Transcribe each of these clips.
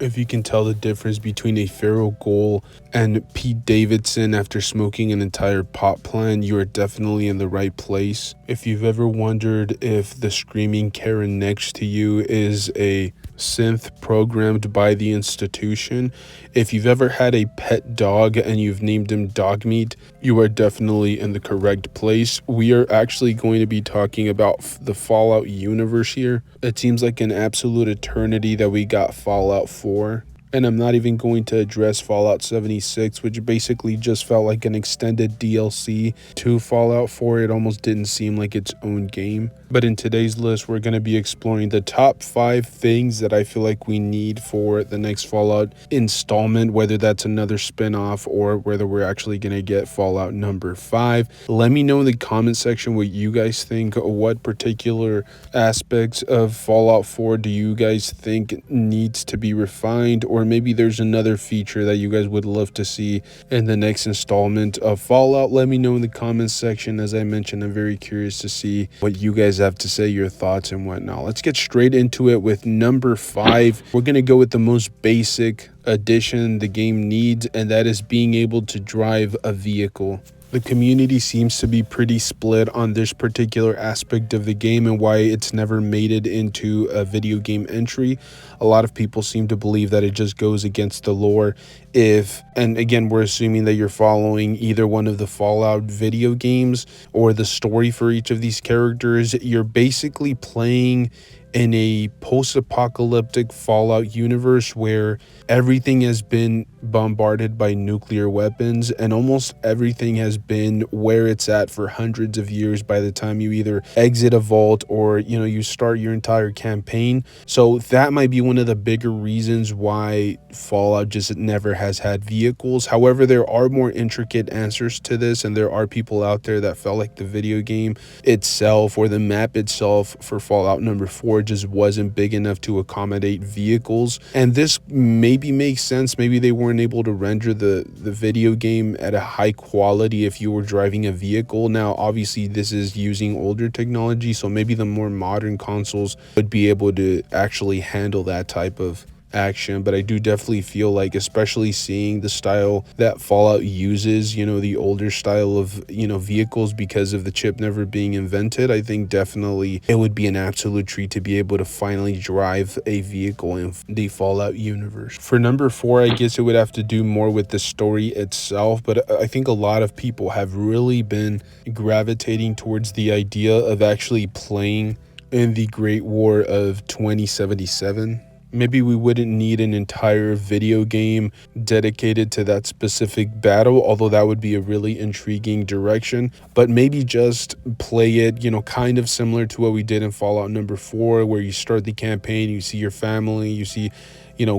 If you can tell the difference between a feral ghoul and Pete Davidson after smoking an entire pot plant, you are definitely in the right place. If you've ever wondered if the screaming Karen next to you is a synth programmed by the institution, if you've ever had a pet dog and you've named him Dog Meat, you are definitely in the correct place. We are actually going to be talking about the Fallout universe here. It seems like an absolute eternity that we got Fallout 4. And I'm not even going to address Fallout 76, which basically just felt like an extended DLC to Fallout 4. It almost didn't seem like its own game. But in today's list, we're going to be exploring the top 5 things that I feel like we need for the next Fallout installment, whether that's another spin-off or whether we're actually going to get Fallout number 5. Let me know in the comment section what you guys think. What particular aspects of Fallout 4 do you guys think needs to be refined, or maybe there's another feature that you guys would love to see in the next installment of Fallout. Let me know in the comments section. As I mentioned, I'm very curious to see what you guys have to say, your thoughts and whatnot. Let's get straight into it with number 5. We're going to go with the most basic addition the game needs, and that is being able to drive a vehicle. The community seems to be pretty split on this particular aspect of the game and why it's never made it into a video game entry. A lot of people seem to believe that it just goes against the lore. And again, we're assuming that you're following either one of the Fallout video games or the story for each of these characters. You're basically playing in a post-apocalyptic Fallout universe where everything has been bombarded by nuclear weapons and almost everything has been where it's at for hundreds of years by the time you either exit a vault or you start your entire campaign. So that might be one of the bigger reasons why Fallout just never has had vehicles. However, there are more intricate answers to this, and there are people out there that felt like the video game itself or the map itself for Fallout number 4 just wasn't big enough to accommodate vehicles. And this maybe makes sense. Maybe they weren't able to render the video game at a high quality if you were driving a vehicle. Now, obviously, this is using older technology, so maybe the more modern consoles would be able to actually handle that type of action. But I do definitely feel like, especially seeing the style that Fallout uses, the older style of vehicles because of the chip never being invented, I think definitely it would be an absolute treat to be able to finally drive a vehicle in the Fallout universe. For number 4, I guess it would have to do more with the story itself, but I think a lot of people have really been gravitating towards the idea of actually playing in the Great War of 2077. Maybe we wouldn't need an entire video game dedicated to that specific battle, although that would be a really intriguing direction. But maybe just play it, kind of similar to what we did in Fallout number 4, where you start the campaign, you see your family, you see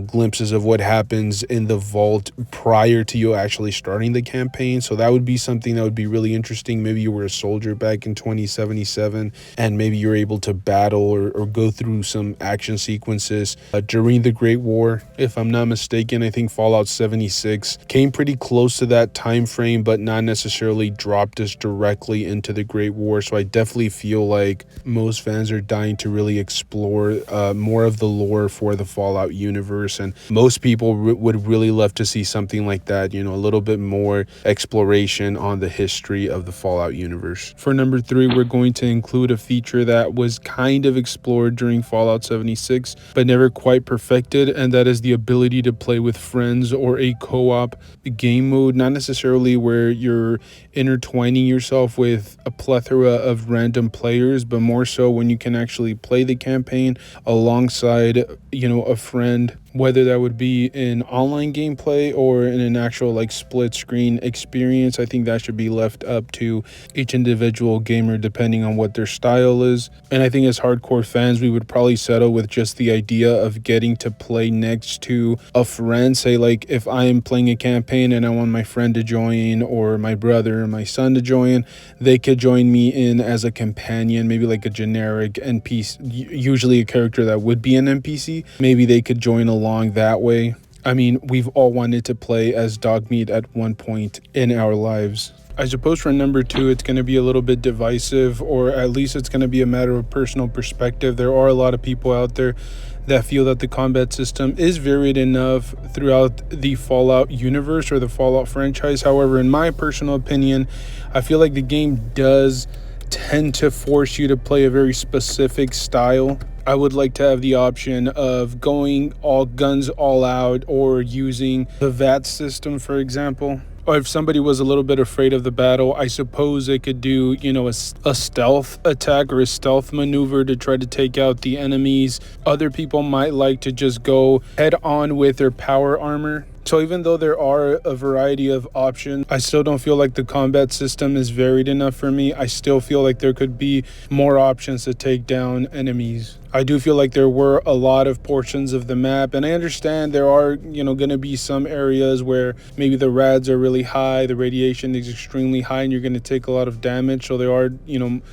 glimpses of what happens in the vault prior to you actually starting the campaign. So that would be something that would be really interesting. Maybe you were a soldier back in 2077 and maybe you're able to battle or go through some action sequences during the Great War. If I'm not mistaken, I think Fallout 76 came pretty close to that time frame, but not necessarily dropped us directly into the Great War. So I definitely feel like most fans are dying to really explore more of the lore for the Fallout universe. And most people would really love to see something like that, a little bit more exploration on the history of the Fallout universe. For number 3, we're going to include a feature that was kind of explored during Fallout 76, but never quite perfected, and that is the ability to play with friends or a co-op game mode, not necessarily where you're intertwining yourself with a plethora of random players, but more so when you can actually play the campaign alongside, a friend, whether that would be in online gameplay or in an actual split screen experience. I think that should be left up to each individual gamer depending on what their style is. And I think as hardcore fans, we would probably settle with just the idea of getting to play next to a friend. Say if I am playing a campaign and I want my friend to join, or my brother or my son to join, they could join me in as a companion, maybe a generic NPC, usually a character that would be an NPC. Maybe they could join along that way. I mean, we've all wanted to play as Dog Meat at one point in our lives. I suppose for number 2, it's going to be a little bit divisive, or at least it's going to be a matter of personal perspective. There are a lot of people out there that feel that the combat system is varied enough throughout the Fallout universe or the Fallout franchise. However, in my personal opinion, I feel like the game does tend to force you to play a very specific style. I would like to have the option of going all guns all out or using the VAT system, for example. Or if somebody was a little bit afraid of the battle, I suppose they could do, a stealth attack or a stealth maneuver to try to take out the enemies. Other people might like to just go head on with their power armor. So even though there are a variety of options, I still don't feel like the combat system is varied enough for me. I still feel like there could be more options to take down enemies. I do feel like there were a lot of portions of the map, and I understand there are, going to be some areas where maybe the rads are really high, the radiation is extremely high, and you're going to take a lot of damage. So there are,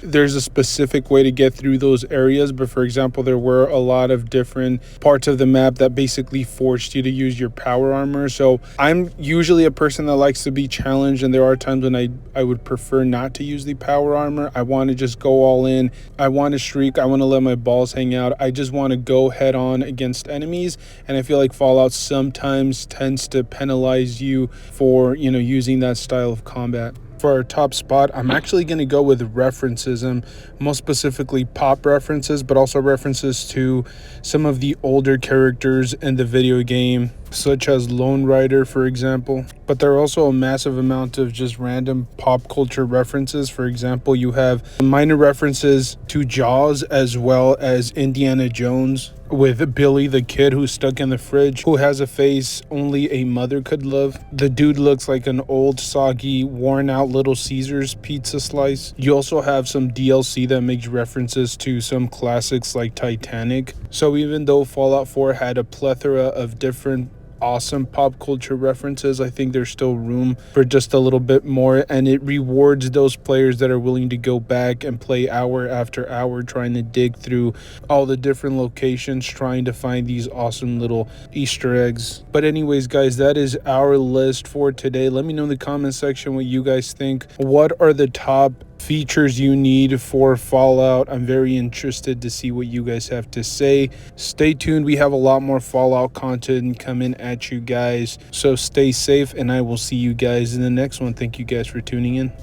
there's a specific way to get through those areas. But for example, there were a lot of different parts of the map that basically forced you to use your power armor. So I'm usually a person that likes to be challenged, and there are times when I would prefer not to use the power armor. I want to just go all in. I want to streak. I want to let my balls hang out. I just want to go head on against enemies, and I feel like Fallout sometimes tends to penalize you for using that style of combat. For our top spot, I'm actually going to go with references, and most specifically pop references, but also references to some of the older characters in the video game, such as Lone Rider, for example. But there are also a massive amount of just random pop culture references. For example, you have minor references to Jaws as well as Indiana Jones, with Billy the kid who's stuck in the fridge, who has a face only a mother could love. The dude looks like an old, soggy, worn out Little Caesars pizza slice. You also have some DLC that makes references to some classics like Titanic. So even though Fallout 4 had a plethora of different awesome pop culture references, I think there's still room for just a little bit more, and it rewards those players that are willing to go back and play hour after hour trying to dig through all the different locations, trying to find these awesome little Easter eggs. But anyways, guys, that is our list for today. Let me know in the comment section what you guys think. What are the top features you need for Fallout? I'm very interested to see what you guys have to say. Stay tuned. We have a lot more Fallout content coming at you guys. So stay safe, and I will see you guys in the next one. Thank you guys for tuning in.